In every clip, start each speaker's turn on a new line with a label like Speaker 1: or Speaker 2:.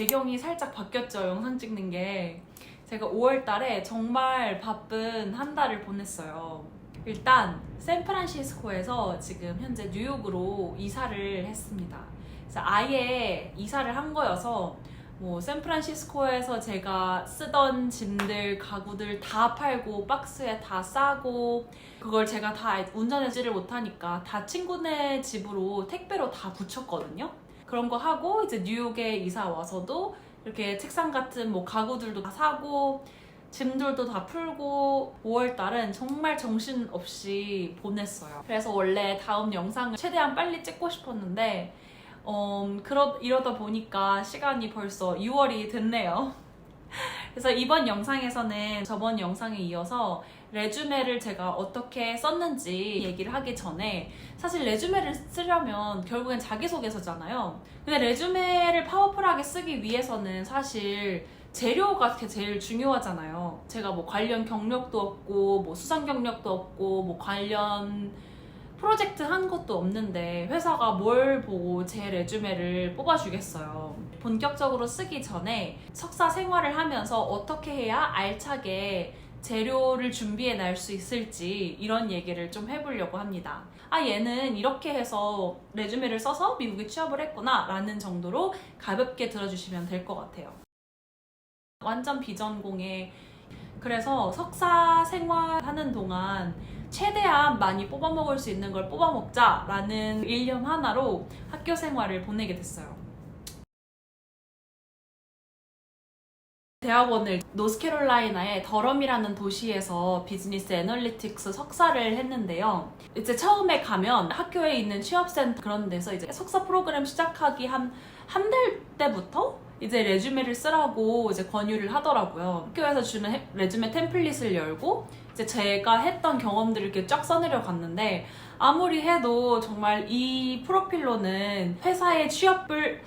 Speaker 1: 배경이 살짝 바뀌었죠. 영상 찍는 게. 제가 5월 달에 정말 바쁜 한 달을 보냈어요. 일단 샌프란시스코에서 지금 현재 뉴욕으로 이사를 했습니다. 그래서 아예 이사를 한 거여서 뭐 샌프란시스코에서 제가 쓰던 짐들, 가구들 다 팔고 박스에 다 싸고 그걸 제가 다 운전하지를 못하니까 다 친구네 집으로 택배로 다 붙였거든요. 그런 거 하고 이제 뉴욕에 이사 와서도 이렇게 책상 같은 뭐 가구들도 다 사고 짐들도 다 풀고 5월 달은 정말 정신없이 보냈어요. 그래서 원래 다음 영상을 최대한 빨리 찍고 싶었는데 이러다 보니까 시간이 벌써 6월이 됐네요. 그래서 이번 영상에서는 저번 영상에 이어서 레주메를 제가 어떻게 썼는지 얘기를 하기 전에 사실 레주메를 쓰려면 결국엔 자기소개서잖아요. 근데 레주메를 파워풀하게 쓰기 위해서는 사실 재료가 제일 중요하잖아요. 제가 뭐 관련 경력도 없고 뭐 수상 경력도 없고 뭐 관련 프로젝트 한 것도 없는데 회사가 뭘 보고 제 레주메를 뽑아주겠어요. 본격적으로 쓰기 전에 석사 생활을 하면서 어떻게 해야 알차게 재료를 준비해 날 수 있을지 이런 얘기를 좀 해보려고 합니다. 얘는 이렇게 해서 레주메를 써서 미국에 취업을 했구나 라는 정도로 가볍게 들어주시면 될 것 같아요. 완전 비전공에 그래서 석사 생활하는 동안 최대한 많이 뽑아먹을 수 있는 걸 뽑아먹자 라는 일념 하나로 학교 생활을 보내게 됐어요. 대학원을 노스캐롤라이나의 더럼이라는 도시에서 비즈니스 애널리틱스 석사를 했는데요. 이제 처음에 가면 학교에 있는 취업센터 그런 데서 이제 석사 프로그램 시작하기 한 달 때부터 이제 레주메를 쓰라고 이제 권유를 하더라고요. 학교에서 주는 레주메 템플릿을 열고 이제 제가 했던 경험들을 이렇게 쫙 써내려 갔는데 아무리 해도 정말 이 프로필로는 회사에 취업을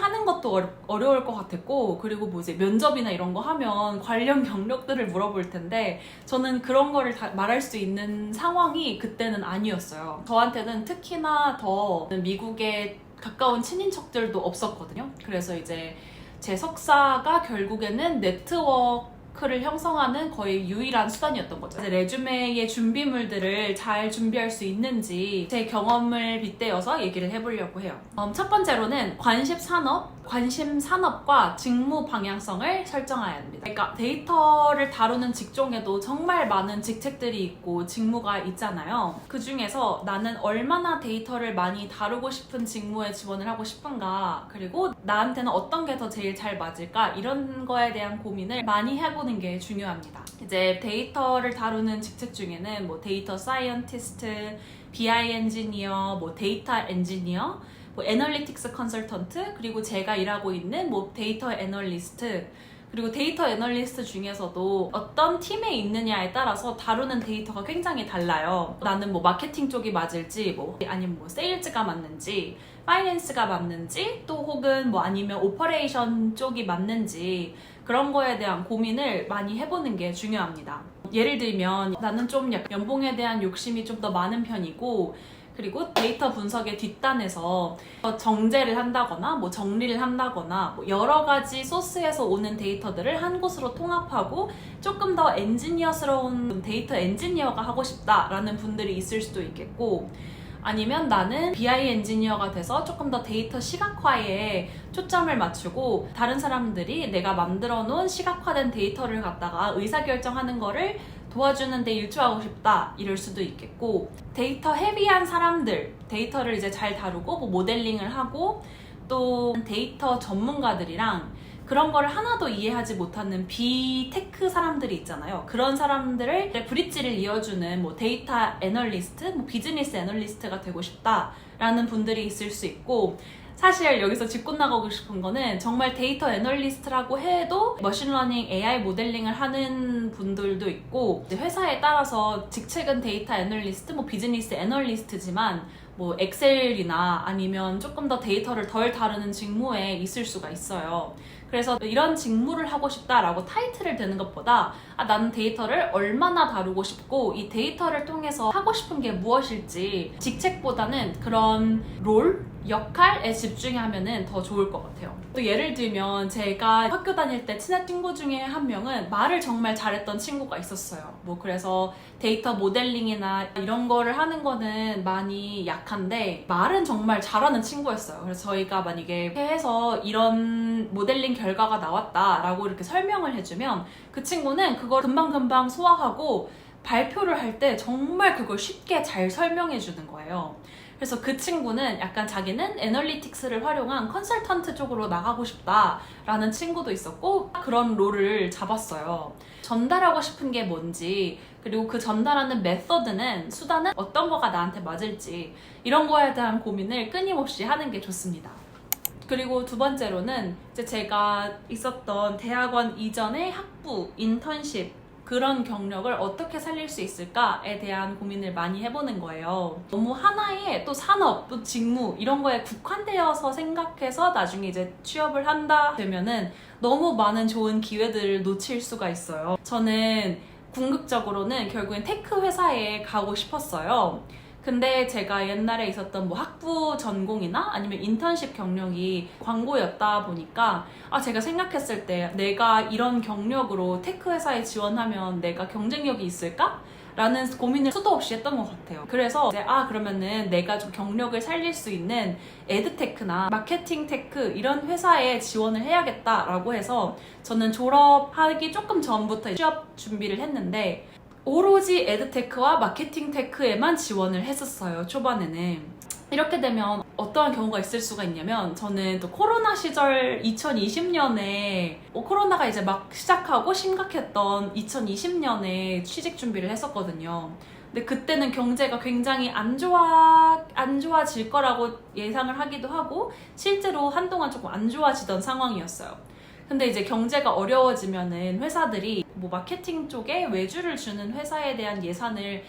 Speaker 1: 하는 것도 어려울 것 같았고 그리고 뭐 이제 면접이나 이런 거 하면 관련 경력들을 물어볼 텐데 저는 그런 거를 다 말할 수 있는 상황이 그때는 아니었어요. 저한테는 특히나 더 미국의 가까운 친인척들도 없었거든요. 그래서 이제 제 석사가 결국에는 네트워크를 형성하는 거의 유일한 수단이었던 거죠. 레주메의 준비물들을 잘 준비할 수 있는지 제 경험을 빗대어서 얘기를 해보려고 해요. 첫 번째로는 관심 산업과 직무 방향성을 설정해야 합니다. 그러니까 데이터를 다루는 직종에도 정말 많은 직책들이 있고 직무가 있잖아요. 그 중에서 나는 얼마나 데이터를 많이 다루고 싶은 직무에 지원을 하고 싶은가 그리고 나한테는 어떤 게 더 제일 잘 맞을까 이런 거에 대한 고민을 많이 해보는 게 중요합니다. 이제 데이터를 다루는 직책 중에는 뭐 데이터 사이언티스트, BI 엔지니어, 뭐 데이터 엔지니어 뭐 애널리틱스 컨설턴트 그리고 제가 일하고 있는 뭐 데이터 애널리스트 그리고 데이터 애널리스트 중에서도 어떤 팀에 있느냐에 따라서 다루는 데이터가 굉장히 달라요. 나는 뭐 마케팅 쪽이 맞을지 뭐 아니면 뭐 세일즈가 맞는지 파이낸스가 맞는지 또 혹은 뭐 아니면 오퍼레이션 쪽이 맞는지 그런 거에 대한 고민을 많이 해보는 게 중요합니다. 예를 들면 나는 좀 연봉에 대한 욕심이 좀 더 많은 편이고 그리고 데이터 분석의 뒷단에서 정제를 한다거나 뭐 정리를 한다거나 뭐 여러 가지 소스에서 오는 데이터들을 한 곳으로 통합하고 조금 더 엔지니어스러운 데이터 엔지니어가 하고 싶다라는 분들이 있을 수도 있겠고 아니면 나는 BI 엔지니어가 돼서 조금 더 데이터 시각화에 초점을 맞추고 다른 사람들이 내가 만들어 놓은 시각화된 데이터를 갖다가 의사결정하는 거를 도와주는 데 일조하고 싶다 이럴 수도 있겠고 데이터 헤비한 사람들 데이터를 이제 잘 다루고 뭐 모델링을 하고 또 데이터 전문가들이랑 그런 거를 하나도 이해하지 못하는 비테크 사람들이 있잖아요. 그런 사람들을 브릿지를 이어주는 뭐 데이터 애널리스트, 뭐 비즈니스 애널리스트가 되고 싶다라는 분들이 있을 수 있고 사실 여기서 짚고 나가고 싶은 거는 정말 데이터 애널리스트라고 해도 머신러닝 AI 모델링을 하는 분들도 있고 회사에 따라서 직책은 데이터 애널리스트, 뭐 비즈니스 애널리스트지만 뭐 엑셀이나 아니면 조금 더 데이터를 덜 다루는 직무에 있을 수가 있어요. 그래서 이런 직무를 하고 싶다라고 타이틀을 대는 것보다 나는 데이터를 얼마나 다루고 싶고 이 데이터를 통해서 하고 싶은 게 무엇일지 직책보다는 그런 롤, 역할에 집중하면 더 좋을 것 같아요. 또 예를 들면 제가 학교 다닐 때 친한 친구 중에 한 명은 말을 정말 잘했던 친구가 있었어요. 뭐 그래서 데이터 모델링이나 이런 거를 하는 거는 많이 약한데 말은 정말 잘하는 친구였어요. 그래서 저희가 만약에 해서 이런 모델링 결과가 나왔다라고 이렇게 설명을 해주면 그 친구는 그걸 금방금방 소화하고 발표를 할 때 정말 그걸 쉽게 잘 설명해 주는 거예요. 그래서 그 친구는 약간 자기는 애널리틱스를 활용한 컨설턴트 쪽으로 나가고 싶다라는 친구도 있었고 그런 롤을 잡았어요. 전달하고 싶은 게 뭔지 그리고 그 전달하는 메서드는 수단은 어떤 거가 나한테 맞을지 이런 거에 대한 고민을 끊임없이 하는 게 좋습니다. 그리고 두 번째로는 이제 제가 있었던 대학원 이전의 학부, 인턴십 그런 경력을 어떻게 살릴 수 있을까에 대한 고민을 많이 해보는 거예요. 너무 하나의 또 산업, 또 직무 이런 거에 국한되어서 생각해서 나중에 이제 취업을 한다 되면은 너무 많은 좋은 기회들을 놓칠 수가 있어요. 저는 궁극적으로는 결국엔 테크 회사에 가고 싶었어요. 근데 제가 옛날에 있었던 뭐 학부 전공이나 아니면 인턴십 경력이 광고였다 보니까 제가 생각했을 때 내가 이런 경력으로 테크 회사에 지원하면 내가 경쟁력이 있을까? 라는 고민을 수도 없이 했던 것 같아요. 그래서 이제 그러면은 내가 좀 경력을 살릴 수 있는 에드테크나 마케팅 테크 이런 회사에 지원을 해야겠다라고 해서 저는 졸업하기 조금 전부터 취업 준비를 했는데 오로지 에드테크와 마케팅 테크에만 지원을 했었어요, 초반에는. 이렇게 되면 어떠한 경우가 있을 수가 있냐면 저는 또 코로나 시절 2020년에 코로나가 이제 막 시작하고 심각했던 2020년에 취직 준비를 했었거든요. 근데 그때는 경제가 굉장히 안 좋아질 거라고 예상을 하기도 하고 실제로 한동안 조금 안 좋아지던 상황이었어요. 근데 이제 경제가 어려워지면은 회사들이 뭐 마케팅 쪽에 외주를 주는 회사에 대한 예산을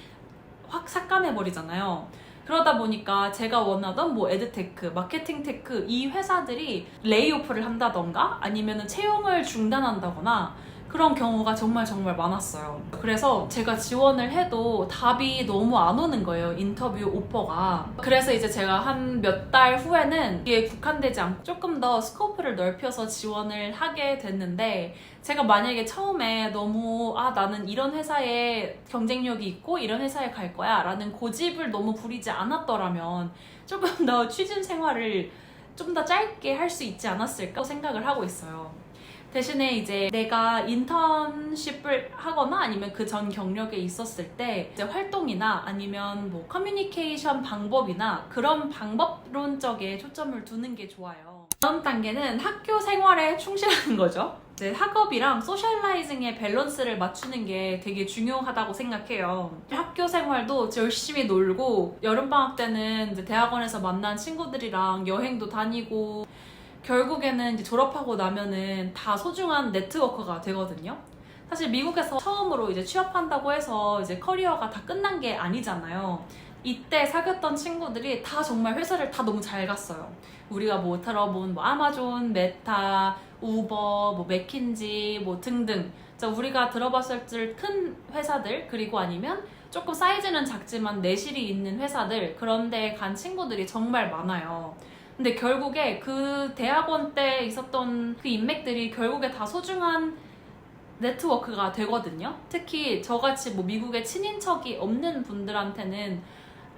Speaker 1: 확 삭감해버리잖아요. 그러다 보니까 제가 원하던 뭐 에드테크, 마케팅 테크 이 회사들이 레이오프를 한다던가 아니면은 채용을 중단한다거나 그런 경우가 정말 많았어요. 그래서 제가 지원을 해도 답이 너무 안 오는 거예요, 인터뷰 오퍼가. 그래서 이제 제가 한 몇 달 후에는 이게 국한되지 않고 조금 더 스코프를 넓혀서 지원을 하게 됐는데 제가 만약에 처음에 너무 나는 이런 회사에 경쟁력이 있고 이런 회사에 갈 거야 라는 고집을 너무 부리지 않았더라면 조금 더 취준 생활을 좀 더 짧게 할 수 있지 않았을까 생각을 하고 있어요. 대신에 이제 내가 인턴십을 하거나 아니면 그 전 경력에 있었을 때 이제 활동이나 아니면 뭐 커뮤니케이션 방법이나 그런 방법론적에 초점을 두는 게 좋아요. 다음 단계는 학교 생활에 충실하는 거죠. 이제 학업이랑 소셜라이징의 밸런스를 맞추는 게 되게 중요하다고 생각해요. 학교 생활도 열심히 놀고 여름방학 때는 이제 대학원에서 만난 친구들이랑 여행도 다니고 결국에는 이제 졸업하고 나면은 다 소중한 네트워크가 되거든요. 사실 미국에서 처음으로 이제 취업한다고 해서 이제 커리어가 다 끝난 게 아니잖아요. 이때 사귀었던 친구들이 다 정말 회사를 다 너무 잘 갔어요. 우리가 뭐 들어본 뭐 아마존, 메타, 우버, 뭐 맥킨지 뭐 등등 우리가 들어봤을 때 큰 회사들 그리고 아니면 조금 사이즈는 작지만 내실이 있는 회사들 그런 데에 간 친구들이 정말 많아요. 근데 결국에 그 대학원 때 있었던 그 인맥들이 결국에 다 소중한 네트워크가 되거든요. 특히 저같이 뭐 미국에 친인척이 없는 분들한테는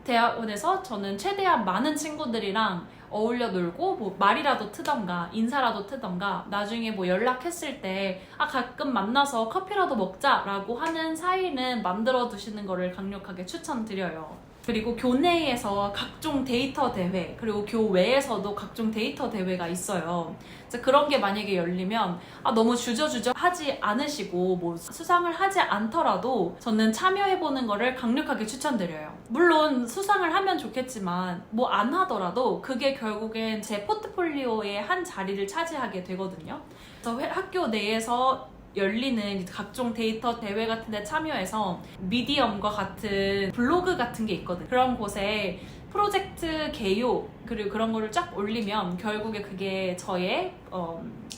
Speaker 1: 대학원에서 저는 최대한 많은 친구들이랑 어울려 놀고 뭐 말이라도 트던가 인사라도 트던가 나중에 뭐 연락했을 때 가끔 만나서 커피라도 먹자라고 하는 사이는 만들어 두시는 거를 강력하게 추천드려요. 그리고 교내에서 각종 데이터 대회 그리고 교외에서도 각종 데이터 대회가 있어요. 그런 게 만약에 열리면 너무 주저주저 하지 않으시고 뭐 수상을 하지 않더라도 저는 참여해보는 거를 강력하게 추천드려요. 물론 수상을 하면 좋겠지만 뭐 안 하더라도 그게 결국엔 제 포트폴리오의 한 자리를 차지하게 되거든요. 그래서 학교 내에서 열리는 각종 데이터 대회 같은 데 참여해서 미디엄과 같은 블로그 같은 게 있거든요. 그런 곳에 프로젝트 개요 그리고 그런 거를 쫙 올리면 결국에 그게 저의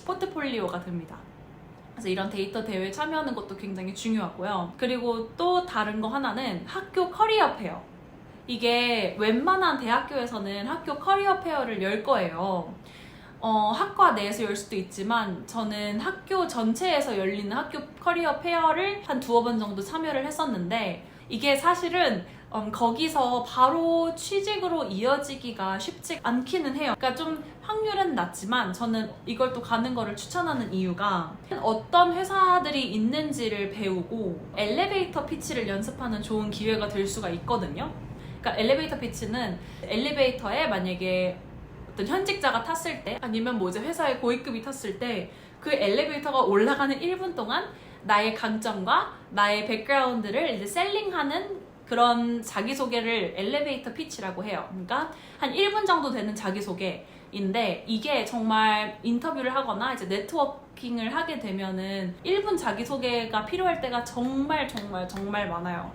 Speaker 1: 포트폴리오가 됩니다. 그래서 이런 데이터 대회에 참여하는 것도 굉장히 중요하고요. 그리고 또 다른 거 하나는 학교 커리어 페어. 이게 웬만한 대학교에서는 학교 커리어 페어를 열 거예요. 학과 내에서 열 수도 있지만 저는 학교 전체에서 열리는 학교 커리어 페어를 한 두어 번 정도 참여를 했었는데 이게 사실은 거기서 바로 취직으로 이어지기가 쉽지 않기는 해요. 그러니까 좀 확률은 낮지만 저는 이걸 또 가는 거를 추천하는 이유가 어떤 회사들이 있는지를 배우고 엘리베이터 피치를 연습하는 좋은 기회가 될 수가 있거든요. 그러니까 엘리베이터 피치는 엘리베이터에 만약에 어떤 현직자가 탔을 때 아니면 뭐 이제 회사의 고위급이 탔을 때 그 엘리베이터가 올라가는 1분 동안 나의 강점과 나의 백그라운드를 이제 셀링하는 그런 자기소개를 엘리베이터 피치라고 해요. 그러니까 한 1분 정도 되는 자기소개인데 이게 정말 인터뷰를 하거나 이제 네트워킹을 하게 되면은 1분 자기소개가 필요할 때가 정말 많아요.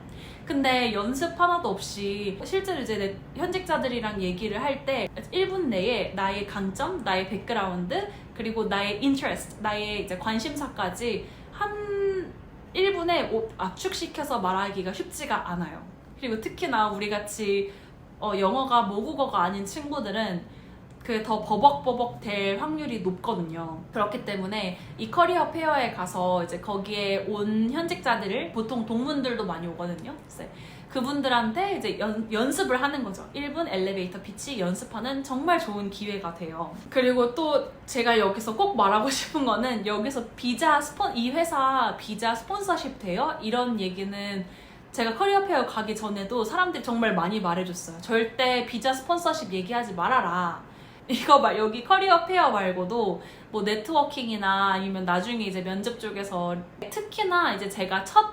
Speaker 1: 근데 연습 하나도 없이 실제로 이제 현직자들이랑 얘기를 할 때 1분 내에 나의 강점, 나의 백그라운드, 그리고 나의 interest, 나의 이제 관심사까지 한 1분에 압축시켜서 말하기가 쉽지가 않아요. 그리고 특히나 우리 같이 영어가 모국어가 아닌 친구들은 그 더 버벅버벅 될 확률이 높거든요. 그렇기 때문에 이 커리어 페어에 가서 이제 거기에 온 현직자들을 보통 동문들도 많이 오거든요. 그래서 그분들한테 이제 연습을 하는 거죠. 1분 엘리베이터 피치 연습하는 정말 좋은 기회가 돼요. 그리고 또 제가 여기서 꼭 말하고 싶은 거는 여기서 이 회사 비자 스폰서십 돼요? 이런 얘기는 제가 커리어 페어 가기 전에도 사람들이 정말 많이 말해줬어요. 절대 비자 스폰서십 얘기하지 말아라. 이거 여기 커리어 페어 말고도 뭐 네트워킹이나 아니면 나중에 이제 면접 쪽에서 특히나 이제 제가 첫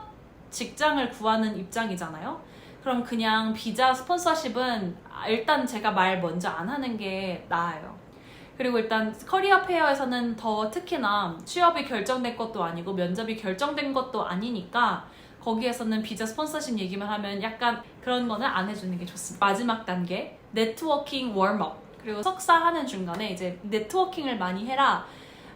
Speaker 1: 직장을 구하는 입장이잖아요. 그럼 그냥 비자 스폰서십은 일단 제가 말 먼저 안 하는 게 나아요. 그리고 일단 커리어 페어에서는 더 특히나 취업이 결정된 것도 아니고 면접이 결정된 것도 아니니까 거기에서는 비자 스폰서십 얘기만 하면 약간 그런 거는 안 해주는 게 좋습니다. 마지막 단계 네트워킹 웜업. 그리고 석사 하는 중간에 이제 네트워킹을 많이 해라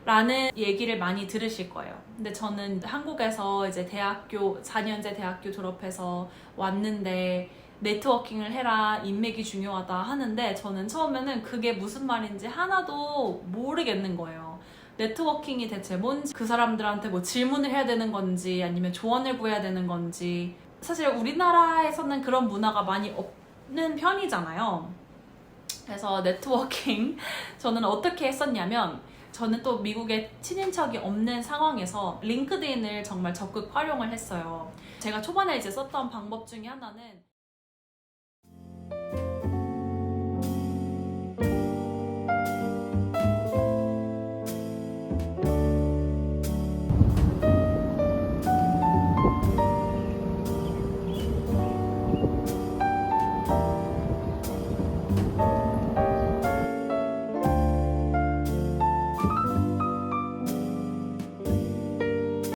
Speaker 1: 라는 얘기를 많이 들으실 거예요. 근데 저는 한국에서 이제 4년제 대학교 졸업해서 왔는데 네트워킹을 해라, 인맥이 중요하다 하는데 저는 처음에는 그게 무슨 말인지 하나도 모르겠는 거예요. 네트워킹이 대체 뭔지, 그 사람들한테 뭐 질문을 해야 되는 건지 아니면 조언을 구해야 되는 건지. 사실 우리나라에서는 그런 문화가 많이 없는 편이잖아요. 그래서 네트워킹 저는 어떻게 했었냐면 저는 또 미국에 친인척이 없는 상황에서 링크드인을 정말 적극 활용을 했어요. 제가 초반에 이제 썼던 방법 중에 하나는